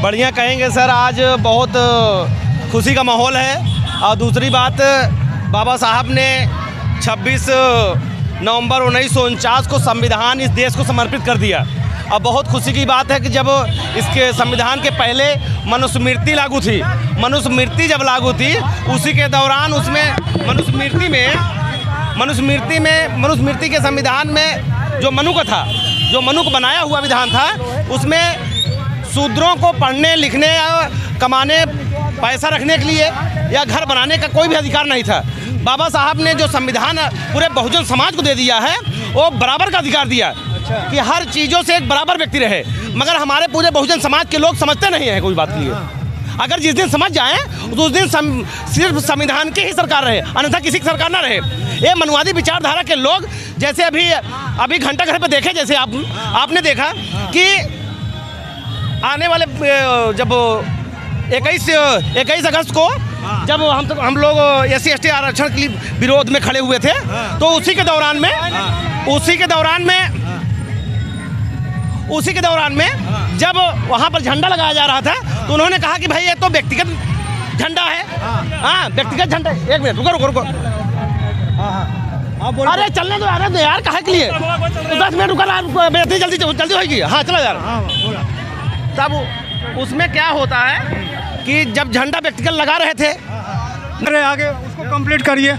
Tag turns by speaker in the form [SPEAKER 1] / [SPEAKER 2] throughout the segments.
[SPEAKER 1] बढ़िया कहेंगे सर, आज बहुत खुशी का माहौल है। और दूसरी बात, बाबा साहब ने 26 नवंबर 1949 को संविधान इस देश को समर्पित कर दिया। अब बहुत खुशी की बात है कि जब इसके संविधान के पहले मनुस्मृति लागू थी, मनुस्मृति जब लागू थी उसी के दौरान उसमें मनुस्मृति के संविधान में जो मनु का था, जो मनु को बनाया हुआ विधान था, उसमें शूद्रों को पढ़ने लिखने या कमाने पैसा रखने के लिए या घर बनाने का कोई भी अधिकार नहीं था। बाबा साहब ने जो संविधान पूरे बहुजन समाज को दे दिया है, वो बराबर का अधिकार दिया कि हर चीज़ों से एक बराबर व्यक्ति रहे। मगर हमारे पूरे बहुजन समाज के लोग समझते नहीं हैं कोई बात के लिए। अगर जिस दिन समझ जाएं तो उस दिन सिर्फ संविधान की ही सरकार रहे, अन्यथा किसी की सरकार ना रहे। ये मनुवादी विचारधारा के लोग, जैसे अभी घंटा घर पे देखे, जैसे आपने देखा कि आने वाले जब 21 अगस्त को जब हम लोग SC/ST आरक्षण के विरोध में खड़े हुए थे, तो उसी के दौरान में जब वहाँ पर झंडा लगाया जा रहा था, तो उन्होंने कहा कि भाई ये तो व्यक्तिगत झंडा है। हाँ, व्यक्तिगत झंडा। एक मिनट रुको। अरे चलने दो यार, काहे के लिए? 10 मिनट रुका, जल्दी होगी। हाँ चलो यार। तब उसमें क्या होता है कि जब झंडा व्यक्तिगत लगा रहे थे,
[SPEAKER 2] अरे आगे उसको कंप्लीट करिए।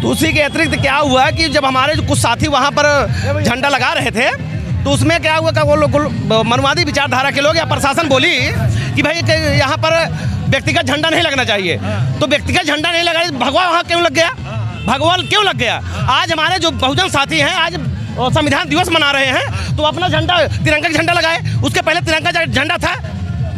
[SPEAKER 1] तो उसी के अतिरिक्त क्या हुआ कि जब हमारे कुछ साथी वहाँ पर झंडा लगा रहे थे, तो उसमें क्या हुआ कि वो लोग मनुवादी विचारधारा के लोग या प्रशासन बोली कि भाई यहाँ पर व्यक्तिगत झंडा नहीं लगना चाहिए। तो व्यक्तिगत झंडा नहीं लगा, भगवा वहाँ क्यों लग गया? भगवान क्यों लग गया? आज हमारे जो बहुजन साथी हैं, आज संविधान दिवस मना रहे हैं, तो अपना झंडा तिरंगा का झंडा लगाए। उसके पहले तिरंगा झंडा था,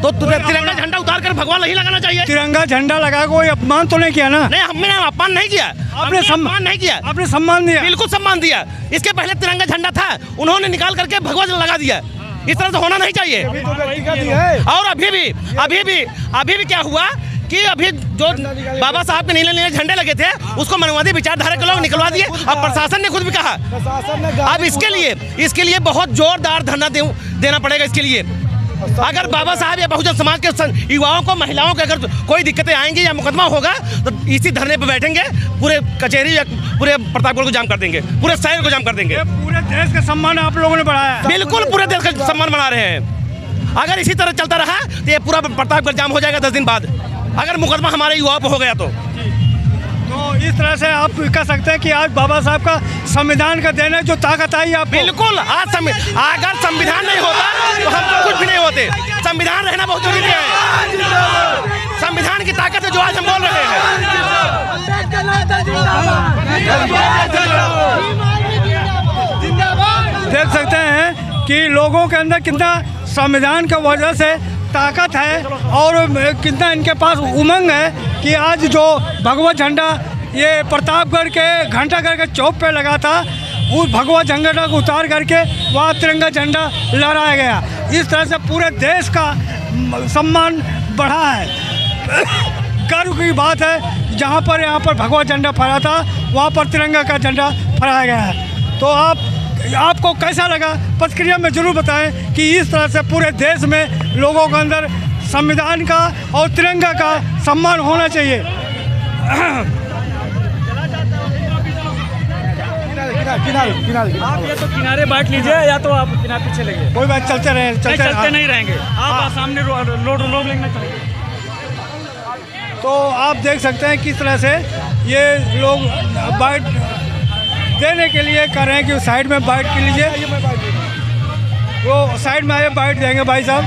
[SPEAKER 1] तो तिरंगा झंडा उतार कर भगवान नहीं लगाना चाहिए।
[SPEAKER 2] तिरंगा झंडा लगा, कोई अपमान तो नहीं किया ना?
[SPEAKER 1] नहीं, हमने अपमान नहीं किया। आपने सम्मान नहीं किया,
[SPEAKER 2] आपने सम्मान दिया।
[SPEAKER 1] बिल्कुल सम्मान दिया। इसके पहले तिरंगा झंडा था, उन्होंने निकाल करके भगवान लगा दिया। इस तरह से होना नहीं चाहिए। और अभी भी क्या हुआ कि अभी जो बाबा साहब के नीले झंडे लगे थे, उसको मनुवादी विचारधारा के लोग निकलवा दिए। अब प्रशासन ने खुद भी कहा, अब इसके लिए बहुत जोरदार धरना देना पड़ेगा। इसके लिए अगर बाबा साहब या बहुजन समाज के युवाओं को, महिलाओं को अगर कोई दिक्कतें आएंगी या मुकदमा होगा, तो इसी धरने पर बैठेंगे, पूरे कचहरी या पूरे प्रतापगढ़ को जाम कर देंगे, पूरे शहर को जाम कर देंगे।
[SPEAKER 2] पूरे देश का सम्मान आप लोगों ने बढ़ाया।
[SPEAKER 1] बिल्कुल पूरे देश का सम्मान बना रहे हैं। अगर इसी तरह चलता रहा तो ये पूरा प्रतापगढ़ जाम हो जाएगा 10 दिन बाद, अगर मुकदमा हमारे युवाओं पर हो गया तो
[SPEAKER 2] इस तरह से आप कह सकते हैं कि आज बाबा साहब का संविधान का देने जो ताकत आई आप।
[SPEAKER 1] बिल्कुल, आज अगर संविधान नहीं होता तो हम तो कुछ भी नहीं होते। संविधान रहना बहुत जरूरी है। संविधान की ताकत है जो आज हम बोल रहे हैं।
[SPEAKER 2] देख सकते हैं कि लोगों के अंदर कितना संविधान की वजह से ताकत है और कितना इनके पास उमंग है कि आज जो भगवा झंडा ये प्रतापगढ़ के घंटाघर के चौक पे लगा था, उस भगवा झंडा को उतार करके वहाँ तिरंगा झंडा लहराया गया। इस तरह से पूरे देश का सम्मान बढ़ा है। गर्व की बात है, जहाँ पर यहाँ पर भगवा झंडा फहरा था, वहाँ पर तिरंगा का झंडा फहराया गया है। तो आपको कैसा लगा? प्रतिक्रिया में जरूर बताएं कि इस तरह से पूरे देश में लोगों के अंदर संविधान का और तिरंगा का सम्मान होना चाहिए।
[SPEAKER 3] आप या तो किनारे बांट लीजिए या तो आप किनारे पीछे लगे।
[SPEAKER 2] कोई बात, चलते
[SPEAKER 3] नहीं रहेंगे। आप सामने लोग लेना चाहिए।
[SPEAKER 2] तो आप देख सकते हैं किस तरह से ये लोग बाइट देने के लिए कर रहे हैं कि साइड में बाइट के लीजिए। वो साइड में आइए, बाइट देंगे। भाई साहब,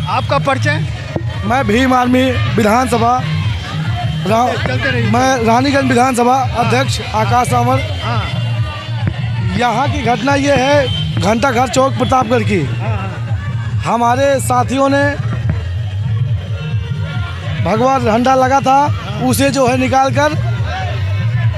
[SPEAKER 2] आपका परिचय?
[SPEAKER 4] मैं भीम आर्मी विधानसभा मैं रानीगंज विधानसभा अध्यक्ष आकाश रावण। यहाँ की घटना ये है, घंटाघर चौक प्रतापगढ़ की। हमारे साथियों ने भगवा झंडा लगा था, उसे जो है निकाल कर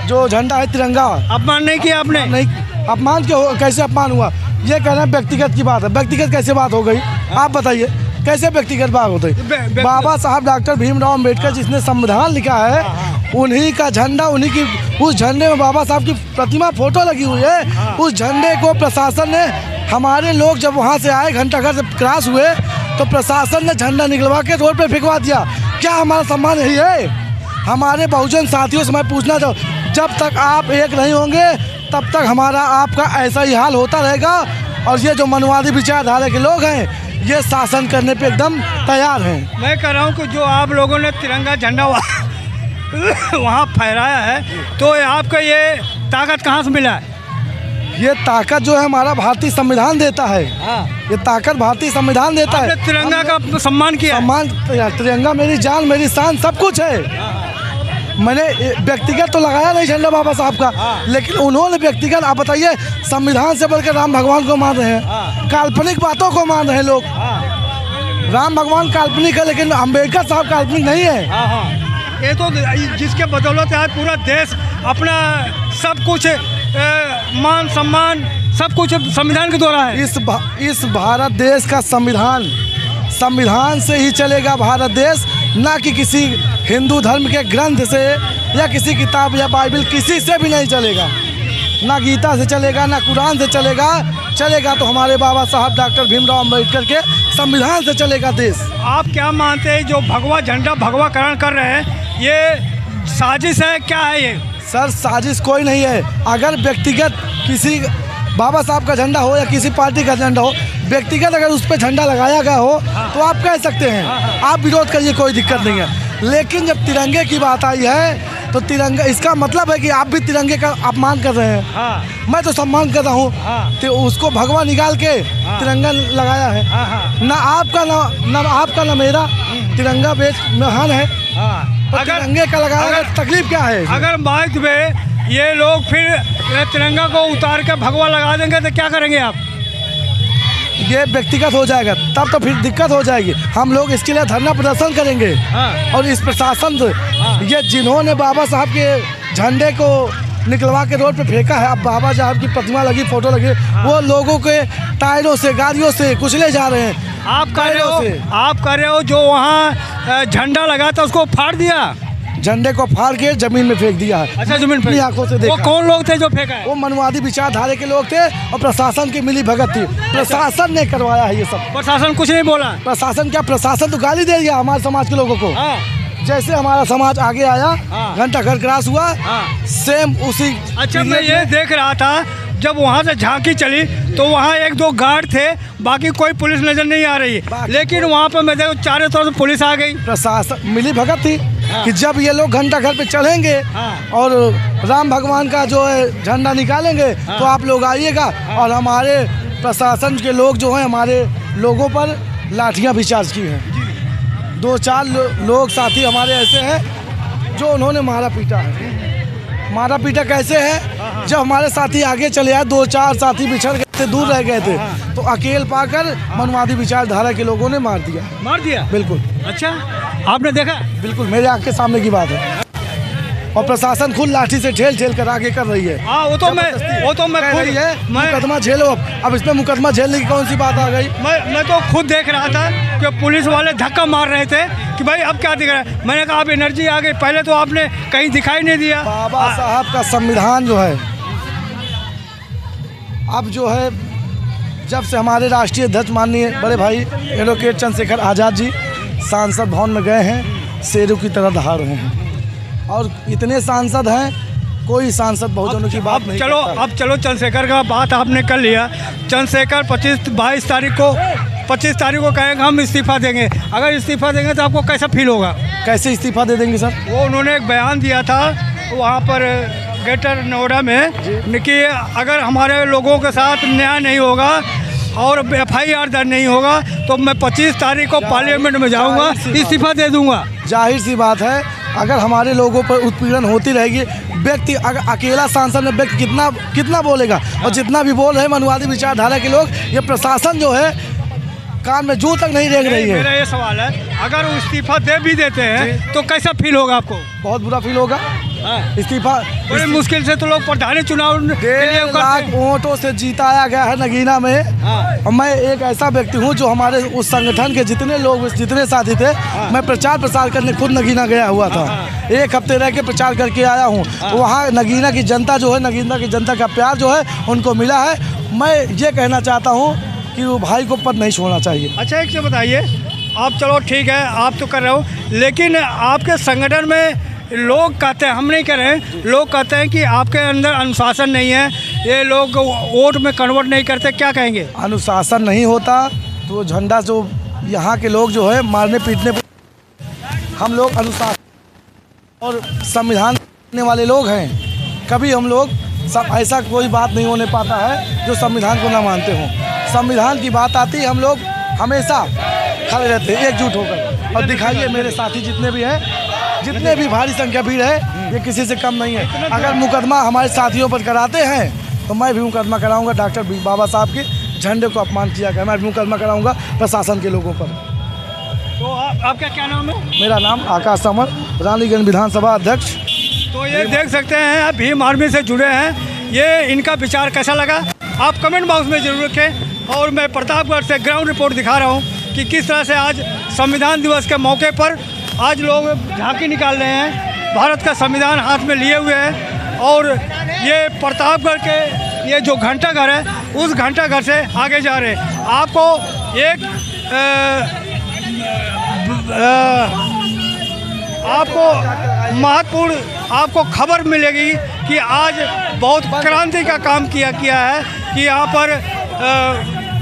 [SPEAKER 4] जो झंडा है तिरंगा।
[SPEAKER 2] अपमान नहीं किया आपने?
[SPEAKER 4] नहीं, अपमान क्यों? कैसे अपमान हुआ? ये कह रहे हैं व्यक्तिगत की बात है। व्यक्तिगत कैसे बात हो गई? आप बताइए, कैसे व्यक्तिगत बात होती? बाबा साहब डॉक्टर भीमराव अम्बेडकर जिसने संविधान लिखा है, उन्हीं का झंडा, उन्हीं की, उस झंडे में बाबा साहब की प्रतिमा फोटो लगी हुई है। उस झंडे को प्रशासन ने, हमारे लोग जब वहाँ से आए, घंटाघर से क्रॉस हुए, तो प्रशासन ने झंडा निकलवा के रोड पे फेंकवा दिया। क्या हमारा सम्मान यही है? हमारे बहुजन साथियों से मैं पूछना चाहूँ, जब तक आप एक नहीं होंगे तब तक हमारा आपका ऐसा ही हाल होता रहेगा। और ये जो मनवादी विचारधारा के लोग हैं ये शासन करने पे एकदम तैयार हैं।
[SPEAKER 2] मैं कह रहा हूँ कि जो आप लोगों ने तिरंगा झंडा वहाँ फहराया है, तो आपको ये ताकत कहाँ से मिला है?
[SPEAKER 4] ये ताकत जो है हमारा भारतीय संविधान देता है। ये ताकत भारतीय संविधान देता है।
[SPEAKER 2] तिरंगा का सम्मान किया।
[SPEAKER 4] सम्मान, तिरंगा मेरी जान मेरी शान सब कुछ है। मैंने व्यक्तिगत तो लगाया नहीं झंडा बाबा साहब का, लेकिन उन्होंने व्यक्तिगत, आप बताइए, संविधान से बढ़कर राम भगवान को मान रहे हैं, काल्पनिक बातों को मान रहे हैं लोग। राम भगवान काल्पनिक है लेकिन अम्बेडकर साहब काल्पनिक नहीं है।
[SPEAKER 2] ये तो जिसके बदौलत आज पूरा देश अपना सब कुछ मान सम्मान सब कुछ संविधान के द्वारा है।
[SPEAKER 4] इस भारत देश का संविधान से ही चलेगा भारत देश, ना कि किसी हिंदू धर्म के ग्रंथ से या किसी किताब या बाइबल, किसी से भी नहीं चलेगा। ना गीता से चलेगा, ना कुरान से चलेगा तो हमारे बाबा साहब डॉक्टर भीमराव अम्बेडकर के संविधान से चलेगा देश।
[SPEAKER 2] आप क्या मानते हैं जो भगवा झंडा भगवाकरण कर रहे हैं, ये साजिश है, क्या है ये?
[SPEAKER 4] सर, साजिश कोई नहीं है। अगर व्यक्तिगत किसी बाबा साहब का झंडा हो या किसी पार्टी का झंडा हो, व्यक्तिगत अगर उस पर झंडा लगाया गया हो तो आप कह सकते हैं, आप विरोध करिए, कोई दिक्कत नहीं है। लेकिन जब तिरंगे की बात आई है तो तिरंगा, इसका मतलब है कि आप भी तिरंगे का अपमान कर रहे हैं। मैं तो सम्मान कर रहा हूँ, तो उसको भगवा निकाल के तिरंगा लगाया है। ना आपका ना आपका ना मेरा, तिरंगा बेच महान है। तो तिरंगे का लगाया तकलीफ क्या है?
[SPEAKER 2] अगर बाद में ये लोग फिर तिरंगा को उतार के भगवा लगा देंगे तो क्या करेंगे आप?
[SPEAKER 4] ये व्यक्तिगत हो जाएगा, तब तो फिर दिक्कत हो जाएगी। हम लोग इसके लिए धरना प्रदर्शन करेंगे। और इस प्रशासन ये जिन्होंने बाबा साहब के झंडे को निकलवा के रोड पे फेंका है, अब बाबा साहब की प्रतिमा लगी, फोटो लगी, वो लोगों के टायरों से, गाड़ियों से कुचले जा रहे हैं।
[SPEAKER 2] आप कह रहे हो जो वहाँ झंडा लगा था उसको फाड़ दिया,
[SPEAKER 4] झंडे को फाड़ के जमीन में फेंक दिया है।
[SPEAKER 2] अच्छा, जमीन पे
[SPEAKER 4] आंखों से देखा।
[SPEAKER 2] वो कौन लोग थे जो फेंका है?
[SPEAKER 4] वो मनवादी विचारधारा के लोग थे और प्रशासन की मिली भगत थी। प्रशासन ने करवाया है ये सब।
[SPEAKER 2] प्रशासन कुछ नहीं बोला?
[SPEAKER 4] प्रशासन क्या, प्रशासन तो गाली दे दिया हमारे समाज के लोगों को। जैसे हमारा समाज आगे आया, घंटा घर क्रॉस हुआ, सेम उसी।
[SPEAKER 2] अच्छा, मैं ये देख रहा था जब वहाँ से झांकी चली तो वहाँ एक दो गार्ड थे, बाकी कोई पुलिस नजर नहीं आ रही, लेकिन वहाँ पर मैं देखो चारों तरफ से पुलिस आ गई।
[SPEAKER 4] प्रशासन मिली भगत थी कि जब ये लोग घंटा घर पे चढ़ेंगे और राम भगवान का जो है झंडा निकालेंगे तो आप लोग आइएगा। और हमारे प्रशासन के लोग जो हैं हमारे लोगों पर लाठियाँ भी चार्ज की हैं। 2-4 लोग साथी हमारे ऐसे हैं जो उन्होंने मारा पीटा है। मारा पीटा कैसे है? जब हमारे साथी आगे चले आए, 2-4 साथी बिछड़ गए थे, दूर रह गए थे, तो अकेल पाकर मनवादी विचारधारा के लोगों ने मार दिया। बिल्कुल।
[SPEAKER 2] अच्छा, आपने देखा?
[SPEAKER 4] बिल्कुल, मेरे आँख के सामने की बात है। और प्रशासन खुद लाठी से झेल कर आगे कर रही है।
[SPEAKER 2] वो तो मैं
[SPEAKER 4] कह रही है मुकदमा झेलो। अब इसमें मुकदमा झेलने की कौन सी बात आ गई?
[SPEAKER 2] मैं तो खुद देख रहा था कि पुलिस वाले धक्का मार रहे थे कि भाई अब क्या दिख रहा है। मैंने कहा अब एनर्जी आ गई, पहले तो आपने कहीं दिखाई नहीं दिया।
[SPEAKER 4] बाबा साहब का संविधान जो है, अब जो है, जब से हमारे राष्ट्रीय अध्यक्ष माननीय बड़े भाई एडवोकेट चंद्रशेखर आज़ाद जी सांसद भवन में गए हैं, शेरों की तरह दहाड़ रहे हैं। और इतने सांसद हैं, कोई सांसद बहुजनों की बात नहीं
[SPEAKER 2] चलो
[SPEAKER 4] करता।
[SPEAKER 2] अब चलो, चंद्रशेखर का बात आपने कर लिया। चंद्रशेखर 22 तारीख को कहेंगे हम इस्तीफा देंगे। अगर इस्तीफा देंगे तो आपको कैसा फील होगा?
[SPEAKER 4] कैसे इस्तीफा दे देंगे सर?
[SPEAKER 2] वो उन्होंने एक बयान दिया था वहाँ पर ग्रेटर नोएडा में कि अगर हमारे लोगों के साथ न्याय नहीं होगा और FIR दर्ज नहीं होगा तो मैं 25 तारीख को पार्लियामेंट में जाऊँगा, इस्तीफा दे दूँगा।
[SPEAKER 4] जाहिर सी बात है, अगर हमारे लोगों पर उत्पीड़न होती रहेगी, व्यक्ति अगर अकेला सांसद में व्यक्ति कितना बोलेगा? और जितना भी बोल रहे हैं मनवादी विचारधारा के लोग, ये प्रशासन जो है कान में जू तक नहीं रेंग रही है।
[SPEAKER 2] मेरा ये सवाल है, अगर वो इस्तीफा दे भी देते हैं तो कैसा फील होगा आपको?
[SPEAKER 4] बहुत बुरा फील होगा। इस्तीफा
[SPEAKER 2] बड़ी मुश्किल से तो लोग प्रधानी चुनाव
[SPEAKER 4] 1.5 लाख वोटों से जीताया गया है नगीना में। और मैं एक ऐसा व्यक्ति हूँ जो हमारे उस संगठन के जितने साथी थे, मैं प्रचार प्रसार करने खुद नगीना गया हुआ था। 1 हफ्ते रह के प्रचार करके आया हूँ। वहाँ नगीना की जनता जो है, नगीना की जनता का प्यार जो है उनको मिला है। मैं ये कहना चाहता हूँ कि वो भाई को पद नहीं छोड़ना चाहिए।
[SPEAKER 2] अच्छा, एक से बताइए, आप चलो ठीक है, आप तो कर रहे हो, लेकिन आपके संगठन में लोग कहते हैं, हम नहीं कह रहे हैं, लोग कहते हैं कि आपके अंदर अनुशासन नहीं है, ये लोग वोट में कन्वर्ट नहीं करते, क्या कहेंगे?
[SPEAKER 4] अनुशासन नहीं होता तो झंडा जो यहाँ के लोग जो है मारने पीटने पर, हम लोग अनुशासन और संविधान मानने वाले लोग हैं। कभी हम लोग सब ऐसा कोई बात नहीं होने पाता है जो संविधान को ना मानते हों। संविधान की बात आती है, हम लोग हमेशा खड़े रहते हैं एकजुट होकर। और दिखाइए मेरे साथी जितने भी हैं, जितने भी भारी संख्या भीड़ है, ये किसी से कम नहीं है। अगर मुकदमा हमारे साथियों पर कराते हैं तो मैं भी मुकदमा कराऊंगा। डॉक्टर बाबा साहब के झंडे को अपमान किया गया, मैं भी मुकदमा कराऊंगा प्रशासन के लोगों पर।
[SPEAKER 2] तो आपका क्या नाम है?
[SPEAKER 4] मेरा नाम आकाश समर, रानीगंज विधानसभा अध्यक्ष।
[SPEAKER 2] तो ये देख सकते हैं, आप भीम आर्मी से जुड़े हैं, ये इनका विचार कैसा लगा आप कमेंट बॉक्स में जरूर रखें। और मैं प्रतापगढ़ से ग्राउंड रिपोर्ट दिखा रहा हूँ कि किस तरह से आज संविधान दिवस के मौके पर आज लोग झांकी निकाल रहे हैं, भारत का संविधान हाथ में लिए हुए हैं। और ये प्रतापगढ़ के ये जो घंटाघर है, उस घंटाघर से आगे जा रहे हैं। आपको एक आपको महत्वपूर्ण आपको खबर मिलेगी कि आज बहुत क्रांति का काम किया है कि यहाँ पर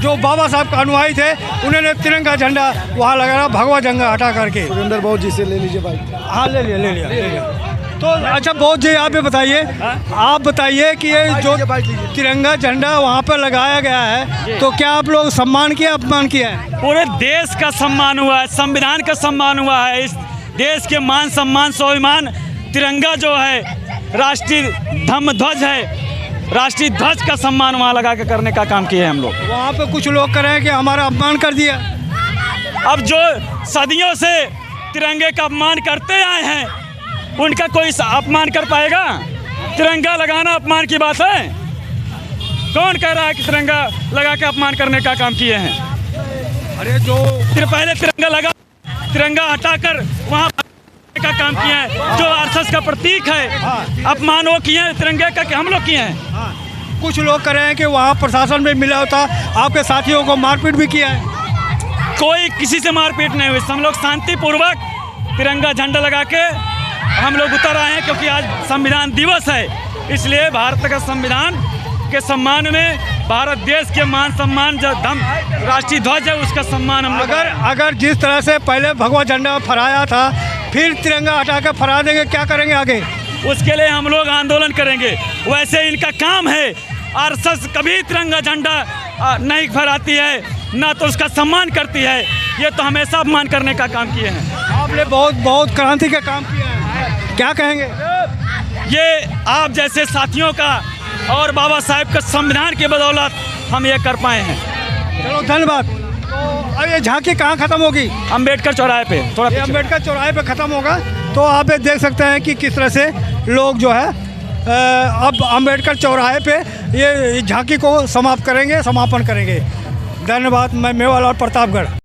[SPEAKER 2] जो बाबा साहब का अनुयायी थे, उन्होंने तिरंगा झंडा वहाँ लगाया, भगवा झंडा हटा करके।
[SPEAKER 4] सुरेंद्र बहुत जी से ले लीजिए भाई।
[SPEAKER 2] हाँ, ले लिया। तो अच्छा, बहुत जी आप बताइए कि ये जो तिरंगा झंडा वहाँ पर लगाया गया है, तो क्या आप लोग सम्मान किया, अपमान किया है?
[SPEAKER 3] पूरे देश का सम्मान हुआ है, संविधान का सम्मान हुआ है, इस देश के मान सम्मान स्वाभिमान तिरंगा जो है, राष्ट्रीय धम्म ध्वज है, राष्ट्रीय ध्वज का सम्मान वहाँ लगा के करने का काम किए हैं हम लोग।
[SPEAKER 2] वहाँ पे कुछ लोग कह रहे हैं कि हमारा अपमान कर दिया।
[SPEAKER 3] अब जो सदियों से तिरंगे का अपमान करते आए हैं, उनका कोई अपमान कर पाएगा? तिरंगा लगाना अपमान की बात है? कौन कह रहा है कि तिरंगा लगा के अपमान करने का काम किए हैं?
[SPEAKER 2] अरे जो
[SPEAKER 3] पहले तिरंगा लगा, तिरंगा हटाकर वहाँ का काम किया है, जो आरएसएस का प्रतीक है, अपमान वो किए हैं तिरंगे का कि हम लोग किए हैं।
[SPEAKER 2] कुछ लोग कह रहे हैं कि वहाँ प्रशासन में मिला होता, आपके साथियों को मारपीट भी किया है।
[SPEAKER 3] कोई किसी से मारपीट नहीं हुई, हम लोग शांतिपूर्वक तिरंगा झंडा लगा के हम लोग उतर आए हैं, क्योंकि आज संविधान दिवस है, इसलिए भारत का संविधान के सम्मान में, भारत देश के मान सम्मान जो राष्ट्रीय ध्वज है उसका सम्मान हम लोग।
[SPEAKER 2] अगर जिस तरह से पहले भगवा झंडा फहराया था, फिर तिरंगा हटा कर फहरा देंगे, क्या करेंगे आगे?
[SPEAKER 3] उसके लिए हम लोग आंदोलन करेंगे। वैसे इनका काम है, आरएसएस कभी तिरंगा झंडा नहीं फहराती है, ना तो उसका सम्मान करती है, ये तो हमेशा अपमान करने का काम किए हैं।
[SPEAKER 2] आपने बहुत क्रांति का काम किया है, क्या कहेंगे?
[SPEAKER 3] ये आप जैसे साथियों का और बाबा साहेब के संविधान की बदौलत हम ये कर पाए हैं।
[SPEAKER 2] चलो धन्यवाद। तो अब ये झांकी कहाँ ख़त्म होगी?
[SPEAKER 3] अम्बेडकर चौराहे पे, थोड़ा
[SPEAKER 2] ये अम्बेडकर चौराहे पे ख़त्म होगा। तो आप ये देख सकते हैं कि किस तरह से लोग जो है अब अम्बेडकर चौराहे पे ये झांकी को समाप्त करेंगे, समापन करेंगे। धन्यवाद। मैं मेवालाल, प्रतापगढ़।